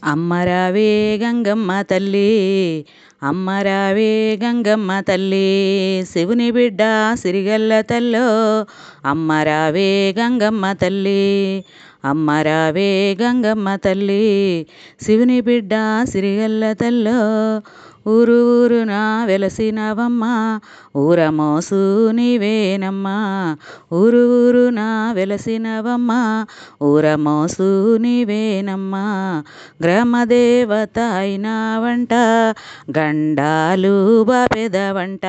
అమ్మరావే గంగమ్మ తల్లి, అమ్మరావే గంగమ్మ తల్లి, శివుని బిడ్డ సిరిగల్ల తల్లో, అమ్మరావే గంగమ్మ తల్లి, అమ్మరావే గంగమ్మ తల్లి, శివుని బిడ్డ సిరిగల్ల తల్లో, ఊరు ఊరున వెలసినవమ్మ, ఊరమోసు నీవేనమ్మా, ఊరు ఊరున వెలసినవమ్మ, ఊరమోసు నీవేనమ్మా, గ్రామదేవత అయినావంట, గండాలు బాపెదవంట,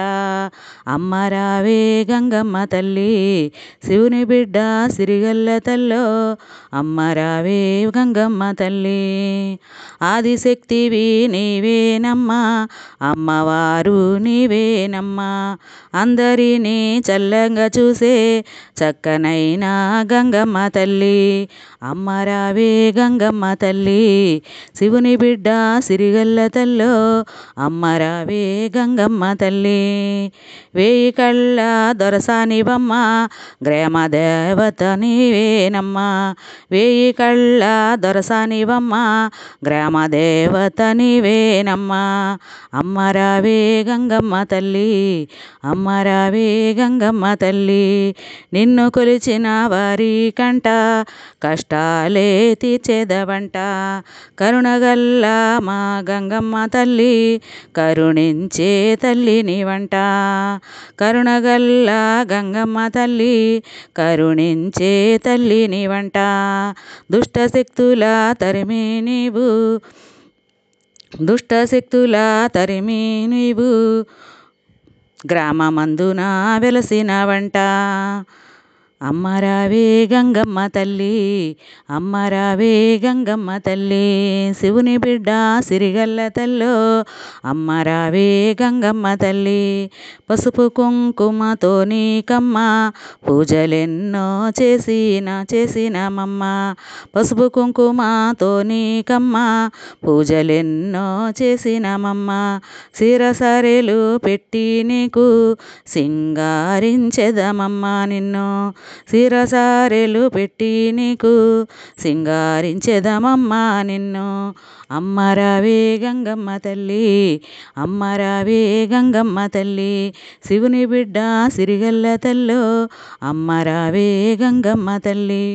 అమ్మరావే గంగమ్మ తల్లి, శివుని బిడ్డ సిరిగల్ల తల్లో, అమ్మరావే గంగమ్మ తల్లి, ఆదిశక్తివి నీవేనమ్మా, అమ్మవారు నీవేనమ్మా, అందరినీ చల్లంగా చూసే చక్కనైనా గంగమ్మ తల్లి, అమ్మరావే గంగమ్మ తల్లి, శివుని బిడ్డ సిరిగల్ల తల్లో, అమ్మరావే గంగమ్మ తల్లి, వేయి కళ్ళ దొరసానివమ్మ, గ్రామదేవత నీవేనమ్మా, వేయి కళ్ళ దొరసానివమ్మ, గ్రామదేవత నీవేనమ్మా, అమ్మరావే గంగమ్మ తల్లి, అమ్మరావే గంగమ్మ తల్లి, నిన్ను కొలిచిన వారి కంట కష్టాలే తీర్చేదవంట, కరుణగల్ల మా గంగమ్మ తల్లి, కరుణించే తల్లి నీవంట, కరుణగల్ల గంగమ్మ తల్లి, కరుణించే తల్లి నీవంట, దుష్టశక్తుల తరిమి నీవు, దుష్టశక్తుల తరిమి నీవు, గ్రామమందున వెలసినవంట, అమ్మరావే గంగమ్మ తల్లి, అమ్మరావే గంగమ్మ తల్లి, శివుని బిడ్డ సిరిగల్ల తల్లో, అమ్మరావే గంగమ్మ తల్లి, పసుపు కుంకుమతో నీకమ్మ పూజలెన్నో చేసినమమ్మ, పసుపు కుంకుమతో నీకమ్మ పూజలెన్నో చేసినమమ్మ, సిరసరెలు పెట్టి నీకు సింగారించెదమమ్మ నిన్ను, సిరసారెలు పెట్టి నీకు సింగారించెదమమ్మ నిన్ను, అమ్మరావే గంగమ్మ తల్లి, అమ్మరావే గంగమ్మ తల్లి, శివుని బిడ్డ సిరిగల్ల తల్లో, అమ్మరావే గంగమ్మ తల్లి.